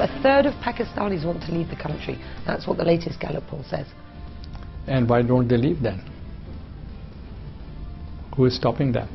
A third of Pakistanis want to leave the country. That's what the latest Gallup poll says. And why don't they leave then? Who is stopping them?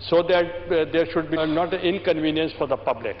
so that there should be not an inconvenience for the public.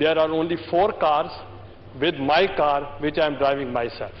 there are only 4 cars with my car which I am driving myself.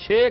6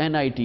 NIT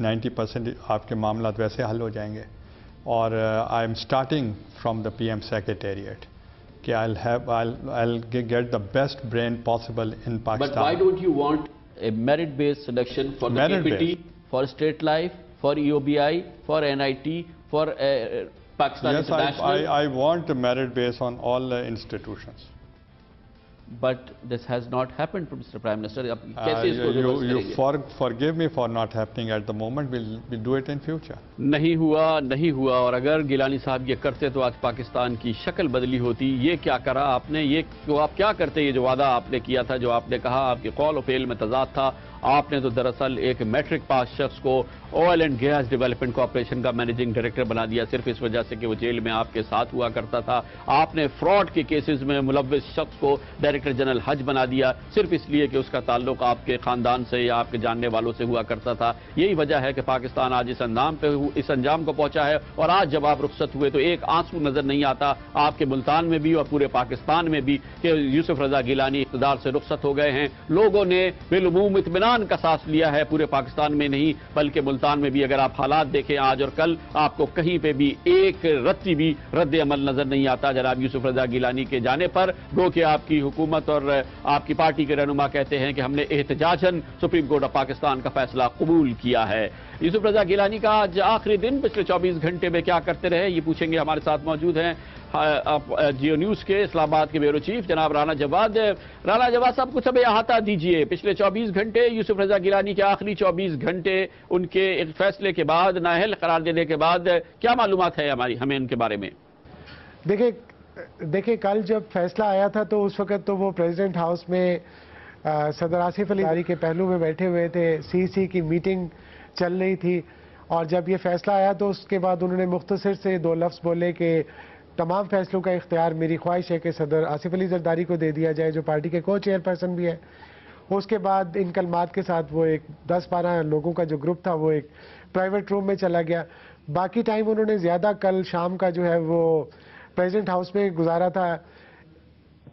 90% آپ کے معاملات ویسے حل ہو جائیں گے. اور I am starting from the PM ایم سیکریٹریٹ کہ I'll get the best brain possible in Pakistan. But why don't you want a merit-based selection for the KPT, for State Life, for EOBI, for NIT, for Pakistan International? Yes, I want merit based on all institutions. But this has not happened, Mr. Prime Minister. کیسے اس کو reverse کریں گے؟ You forgive me for not happening at the moment. We'll do it in future. نہیں ہوا اور اگر گیلانی صاحب یہ کرتے تو آج پاکستان کی شکل بدلی ہوتی. یہ کیا کرا آپ نے؟ یہ تو آپ کیا کرتے؟ یہ جو وعدہ آپ نے کیا تھا، جو آپ نے کہا، آپ کی قول و فعل میں تضاد تھا. آپ نے تو دراصل ایک میٹرک پاس شخص کو oil and gas development corporation کا مینیجنگ ڈائریکٹر بنا دیا صرف اس وجہ سے کہ وہ جیل میں آپ کے ساتھ ہوا کرتا تھا. آپ نے فراڈ کے کیسز میں ملوث شخص کو ڈائریکٹر جنرل حج بنا دیا صرف اس لیے کہ اس کا تعلق آپ کے خاندان سے یا آپ کے جاننے والوں سے ہوا کرتا تھا. یہی وجہ ہے کہ پاکستان آج اس انجام کو پہنچا ہے. اور آج جب آپ رخصت ہوئے تو ایک آنسو نظر نہیں آتا آپ کے ملتان میں بھی اور پورے پاکستان میں بھی کہ یوسف رضا گیلانی اقتدار سے رخصت ہو گئے ہیں. لوگوں نے بالعموم اطمینان کا سانس لیا ہے، پورے پاکستان میں نہیں بلکہ ملتان میں بھی. اگر آپ حالات دیکھیں آج اور کل، آپ کو کہیں پہ بھی ایک رتی بھی رد عمل نظر نہیں آتا جناب یوسف رضا گیلانی کے جانے پر. گو کہ آپ کی حکومت اور آپ کی پارٹی کے رہنما کہتے ہیں کہ ہم نے احتجاجاً سپریم کورٹ آف پاکستان کا فیصلہ قبول کیا ہے. یوسف رضا گیلانی کا آج آخری دن، پچھلے 24 گھنٹے میں کیا کرتے رہے یہ پوچھیں گے. ہمارے ساتھ موجود ہیں جیو نیوز کے اسلام آباد کے بیورو چیف جناب رانا جواد. رانا جواد صاحب کچھ ہمیں احاطہ دیجئے، پچھلے 24 گھنٹے یوسف رضا گیلانی کے آخری 24 گھنٹے ان کے فیصلے کے بعد، نااہل قرار دینے کے بعد کیا معلومات ہے ہمیں ان کے بارے میں؟ دیکھیں کل جب فیصلہ آیا تھا تو اس وقت تو وہ پریزیڈنٹ ہاؤس میں صدر آصف علی زرداری کے پہلو میں بیٹھے ہوئے تھے. سی کی میٹنگ چل رہی تھی اور جب یہ فیصلہ آیا تو اس کے بعد انہوں نے مختصر سے 2 لفظ بولے کہ تمام فیصلوں کا اختیار میری خواہش ہے کہ صدر آصف علی زرداری کو دے دیا جائے جو پارٹی کے کو چیئر پرسن بھی ہے. اس کے بعد ان کلمات کے ساتھ وہ ایک 10-12 لوگوں کا جو گروپ تھا وہ ایک پرائیویٹ روم میں چلا گیا. باقی ٹائم انہوں نے زیادہ کل شام کا جو ہے وہ پریزیڈنٹ ہاؤس میں گزارا تھا.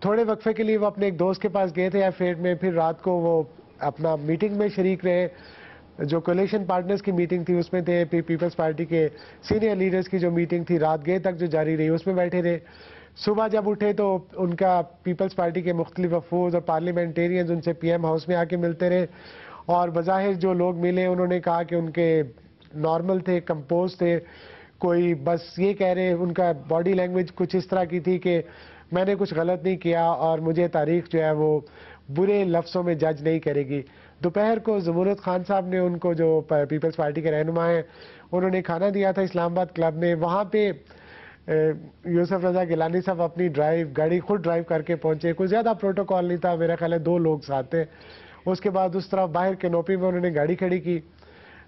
تھوڑے وقفے کے لیے وہ اپنے ایک دوست کے پاس گئے تھے ایف8 میں، پھر رات کو وہ اپنا میٹنگ میں شریک رہے. جو کولیشن پارٹنرز کی میٹنگ تھی اس میں تھے، پیپلز پارٹی کے سینئر لیڈرز کی جو میٹنگ تھی رات گئے تک جو جاری رہی اس میں بیٹھے رہے. صبح جب اٹھے تو ان کا پیپلز پارٹی کے مختلف وفود اور پارلیمنٹیرینز ان سے پی ایم ہاؤس میں آ کے ملتے رہے. اور بظاہر جو لوگ ملے انہوں نے کہا کہ ان کے نارمل تھے، کمپوز تھے. کوئی بس یہ کہہ رہے، ان کا باڈی لینگویج کچھ اس طرح کی تھی کہ میں نے کچھ غلط نہیں کیا اور مجھے تاریخ جو ہے وہ برے لفظوں میں جج نہیں کرے گی. دوپہر کو زمورت خان صاحب نے ان کو، جو پیپلز پارٹی کے رہنما ہیں، انہوں نے کھانا دیا تھا اسلام آباد کلب میں. وہاں پہ یوسف رضا گیلانی صاحب اپنی گاڑی خود ڈرائیو کر کے پہنچے. کوئی زیادہ پروٹوکول نہیں تھا، میرا خیال ہے 2 لوگ ساتھ تھے. اس کے بعد اس طرح باہر کینوپی میں انہوں نے گاڑی کھڑی کی.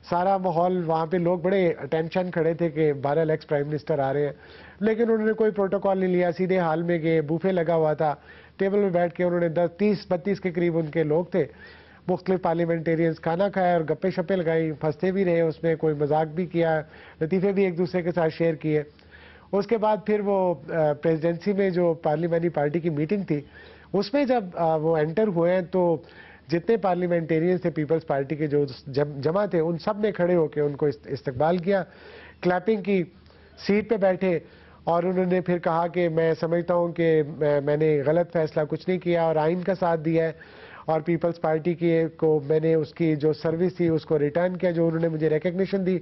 سارا ماحول وہاں پہ لوگ بڑے اٹینشن کھڑے تھے کہ 12 ایکس پرائم منسٹر آ رہے ہیں، لیکن انہوں نے کوئی پروٹوکول نہیں لیا. سیدھے حال میں گئے، بوفے لگا ہوا تھا، ٹیبل میں بیٹھ کے انہوں نے 30-32 کے قریب ان کے لوگ تھے، مختلف پارلیمنٹیرینز، کھانا کھایا اور گپے شپے لگائی. پھنستے بھی رہے اس میں، کوئی مذاق بھی کیا، لطیفے بھی ایک دوسرے کے ساتھ شیئر کیے. اس کے بعد پھر وہ پریزیڈنسی میں جو پارلیمانی پارٹی کی میٹنگ تھی اس میں جب وہ انٹر ہوئے ہیں تو جتنے پارلیمنٹیرینز تھے پیپلز پارٹی کے جو جمع تھے ان سب نے کھڑے ہو کے ان کو استقبال کیا، کلیپنگ کی، سیٹ پہ بیٹھے. اور انہوں نے پھر کہا کہ میں سمجھتا ہوں کہ میں نے غلط فیصلہ کچھ نہیں کیا اور آئین کا ساتھ دیا ہے اور پیپلز پارٹی کو میں نے اس کی جو سروس تھی اس کو ریٹرن کیا جو انہوں نے مجھے ریکگنیشن دی.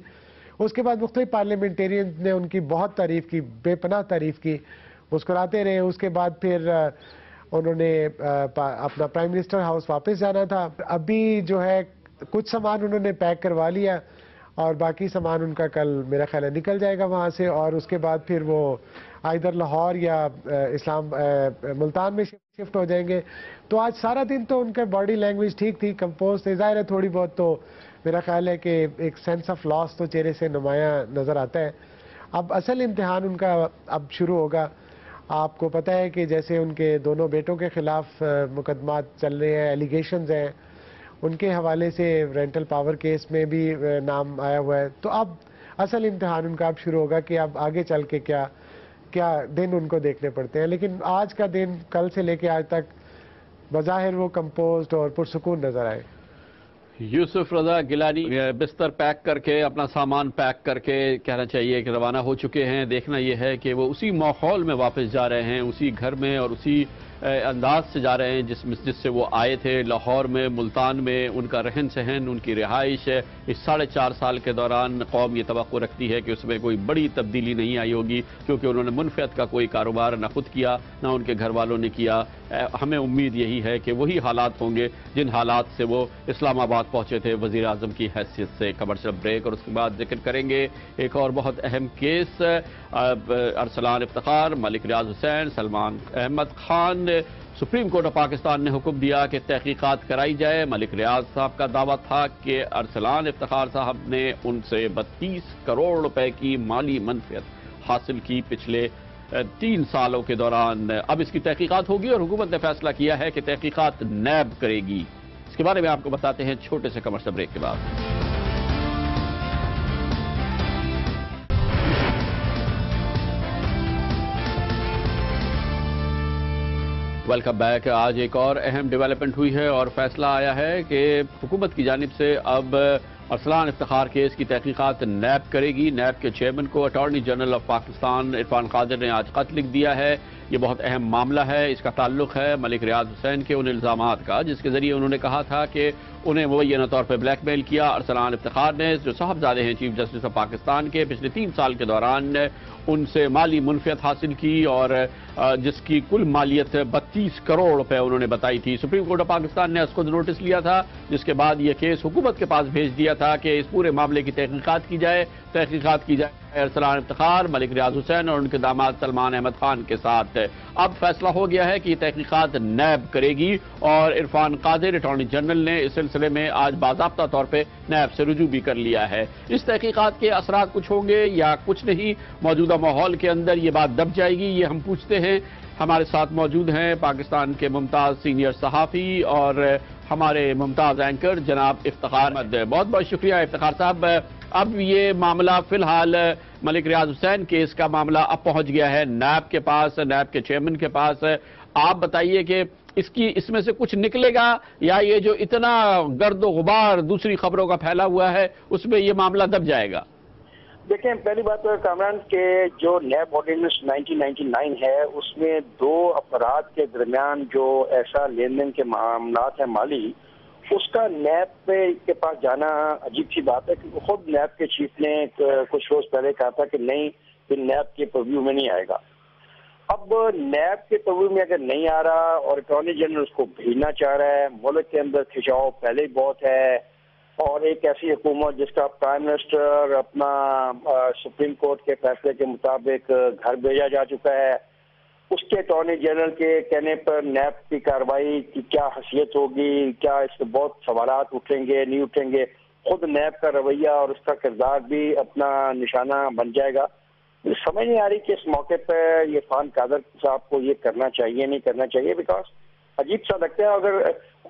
اس کے بعد مختلف پارلیمنٹیرینز نے ان کی بہت تعریف کی، بے پناہ تعریف کی، مسکراتے رہے. اس کے بعد پھر انہوں نے اپنا پرائم منسٹر ہاؤس واپس جانا تھا. ابھی جو ہے کچھ سامان انہوں نے پیک کروا لیا اور باقی سامان ان کا کل میرا خیال ہے نکل جائے گا وہاں سے. اور اس کے بعد پھر وہ ادھر لاہور یا ملتان میں شفٹ ہو جائیں گے. تو آج سارا دن تو ان کا باڈی لینگویج ٹھیک تھی، کمپوز تھے. ظاہر ہے تھوڑی بہت تو میرا خیال ہے کہ ایک سینس آف لاس تو چہرے سے نمایاں نظر آتا ہے. اب اصل امتحان ان کا اب شروع ہوگا. آپ کو پتہ ہے کہ جیسے ان کے دونوں بیٹوں کے خلاف مقدمات چل رہے ہیں، ایلیگیشنز ہیں، ان کے حوالے سے رینٹل پاور کیس میں بھی نام آیا ہوا ہے. تو اب اصل امتحان ان کا اب شروع ہوگا کہ اب آگے چل کے کیا دن ان کو دیکھنے پڑتے ہیں. لیکن آج کا دن کل سے لے کے آج تک بظاہر وہ کمپوزڈ اور پرسکون نظر آئے. یوسف رضا گیلانی بستر پیک کر کے اپنا سامان پیک کر کے کہنا چاہیے کہ روانہ ہو چکے ہیں. دیکھنا یہ ہے کہ وہ اسی ماحول میں واپس جا رہے ہیں, اسی گھر میں اور اسی انداز سے جا رہے ہیں جس سے وہ آئے تھے. لاہور میں, ملتان میں ان کا رہن سہن, ان کی رہائش اس 4.5 سال کے دوران قوم یہ توقع رکھتی ہے کہ اس میں کوئی بڑی تبدیلی نہیں آئی ہوگی, کیونکہ انہوں نے منفعت کا کوئی کاروبار نہ خود کیا نہ ان کے گھر والوں نے کیا. ہمیں امید یہی ہے کہ وہی حالات ہوں گے جن حالات سے وہ اسلام آباد پہنچے تھے وزیر اعظم کی حیثیت سے. کمرشل بریک اور اس کے بعد ذکر کریں گے ایک اور بہت اہم case, Arslan Iftikhar, Malik Riaz Hussain, Salman Ahmed Khan. Supreme court of Pakistan نے حکم دیا کہ تحقیقات کرائی جائے. ملک ریاض صاحب کا دعویٰ تھا کہ ارسلان افتخار صاحب نے ان سے 32 کروڑ روپے کی مالی منفعت حاصل کی پچھلے 3 سالوں کے دوران. اب اس کی تحقیقات ہوگی اور حکومت نے فیصلہ کیا ہے کہ تحقیقات نیب کرے گی. اس کے بارے میں آپ کو بتاتے ہیں چھوٹے سے کمرشل بریک کے بعد. Welcome back. آج ایک اور اہم ڈیولپمنٹ ہوئی ہے اور فیصلہ آیا ہے کہ حکومت کی جانب سے اب ارسلان افتخار کیس کی تحقیقات نیب کرے گی. نیب کے چیئرمین کو attorney general of Pakistan Irfan Qadir نے آج خط لکھ دیا ہے. یہ بہت اہم معاملہ ہے. اس کا تعلق ہے ملک ریاض حسین کے ان الزامات کا جس کے ذریعے انہوں نے کہا تھا کہ انہیں مبینہ طور پہ بلیک میل کیا. ارسلان افتخار نے, جو صاحبزادے ہیں چیف جسٹس آف پاکستان کے, پچھلے 3 سال کے دوران ان سے مالی منفعت حاصل کی اور جس کی کل مالیت 32 کروڑ روپے انہوں نے بتائی تھی. سپریم کورٹ آف پاکستان نے اس کو نوٹس لیا تھا, جس کے بعد یہ کیس حکومت کے پاس بھیج دیا تھا کہ اس پورے معاملے کی تحقیقات کی جائے ارسلان افتخار, ملک ریاض حسین اور ان کے داماد سلمان احمد خان کے ساتھ. اب فیصلہ ہو گیا ہے کہ یہ تحقیقات نیب کرے گی اور عرفان قادر اٹارنی جنرل نے اس سلسلے میں آج باضابطہ طور پہ نیب سے رجوع بھی کر لیا ہے. اس تحقیقات کے اثرات کچھ ہوں گے یا کچھ نہیں, موجودہ ماحول کے اندر یہ بات دب جائے گی, یہ ہم پوچھتے ہیں. ہمارے ساتھ موجود ہیں پاکستان کے ممتاز سینئر صحافی اور ہمارے ممتاز اینکر جناب افتخار احمد. بہت بہت شکریہ افتخار صاحب. اب یہ معاملہ فی الحال ملک ریاض حسین کیس کا معاملہ اب پہنچ گیا ہے نیب کے پاس, نیب کے چیئرمین کے پاس. آپ بتائیے کہ اس میں سے کچھ نکلے گا یا یہ جو اتنا گرد و غبار دوسری خبروں کا پھیلا ہوا ہے اس میں یہ معاملہ دب جائے گا؟ دیکھیں, پہلی بات تو کامران کے جو نیب آرڈیننس 1999 ہے اس میں 2 افراد کے درمیان جو ایسا لین دین کے معاملات ہیں مالی, اس کا نیب کے پاس جانا عجیب سی بات ہے. کیونکہ خود نیب کے چیف نے کچھ روز پہلے کہا تھا کہ نہیں, یہ نیب کے پرویو میں نہیں آئے گا. اب نیب کے پرویو میں اگر نہیں آ رہا اور اٹارنی جنرل اس کو بھیجنا چاہ رہا ہے, ملک کے اندر کھچاؤ پہلے ہی بہت ہے, اور ایک ایسی حکومت جس کا پرائم منسٹر اپنا سپریم کورٹ کے فیصلے کے مطابق گھر بھیجا جا چکا ہے, اس کے اٹارنی جنرل کے کہنے پر نیب کی کارروائی کی کیا حیثیت ہوگی, کیا اس سے بہت سوالات اٹھیں گے نہیں اٹھیں گے. خود نیب کا رویہ اور اس کا کردار بھی اپنا نشانہ بن جائے گا. سمجھ نہیں آ رہی کہ اس موقع پہ یہ عرفان قادر صاحب کو یہ کرنا چاہیے نہیں کرنا چاہیے, بیکاز عجیب سا لگتا ہے اگر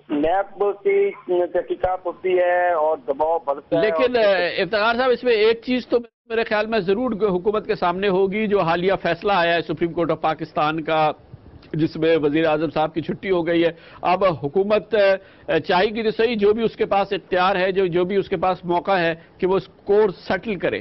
نیب کی تحقیقات ہوتی ہے اور دباؤ بڑھتا ہے. لیکن افتخار صاحب, اس میں ایک چیز تو میرے خیال میں ضرور حکومت کے سامنے ہوگی, جو حالیہ فیصلہ آیا ہے سپریم کورٹ آف پاکستان کا جس میں وزیر اعظم صاحب کی چھٹی ہو گئی ہے. اب حکومت چاہے گی تو صحیح, جو بھی اس کے پاس اختیار ہے, جو بھی اس کے پاس موقع ہے کہ وہ اسکور سیٹل کرے.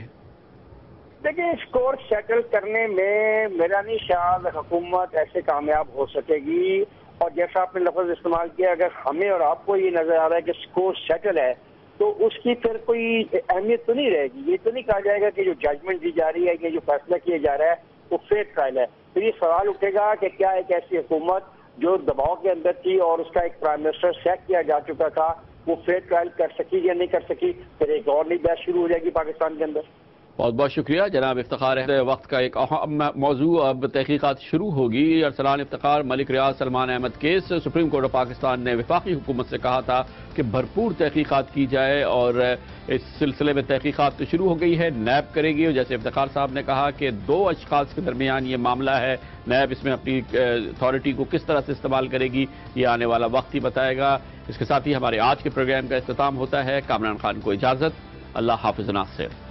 دیکھیں, اسکور سیٹل کرنے میں میرا نہیں خیال حکومت ایسے کامیاب ہو سکے گی. اور جیسا آپ نے لفظ استعمال کیا, اگر ہمیں اور آپ کو یہ نظر آ رہا ہے کہ اسکور سیٹل ہے تو اس کی پھر کوئی اہمیت تو نہیں رہے گی. یہ تو نہیں کہا جائے گا کہ جو ججمنٹ دی جا رہی ہے, کہ جو فیصلہ کیا جا رہا ہے وہ فیئر ٹرائل ہے. پھر یہ سوال اٹھے گا کہ کیا ایک ایسی حکومت جو دباؤ کے اندر تھی اور اس کا ایک پرائم منسٹر سیک کیا جا چکا تھا, وہ فیئر ٹرائل کر سکی یا نہیں کر سکی. پھر ایک اور نئی بحث شروع ہو جائے گی پاکستان کے اندر. بہت بہت شکریہ جناب افتخار. وقت کا ایک اہم موضوع, اب تحقیقات شروع ہوگی. Arsalan Iftikhar, Malik Riaz, Salman Ahmed case. Supreme court of Pakistan نے وفاقی حکومت سے کہا تھا کہ بھرپور تحقیقات کی جائے اور اس سلسلے میں تحقیقات تو شروع ہو گئی ہے, نیب کرے گی. اور جیسے افتخار صاحب نے کہا کہ 2 اشخاص کے درمیان یہ معاملہ ہے, نیب اس میں اپنی اتھارٹی کو کس طرح سے استعمال کرے گی یہ آنے والا وقت ہی بتائے گا. اس کے ساتھ ہی ہمارے آج کے پروگرام کا اختتام ہوتا ہے. کامران خان کو اجازت. اللہ حافظ ناصر.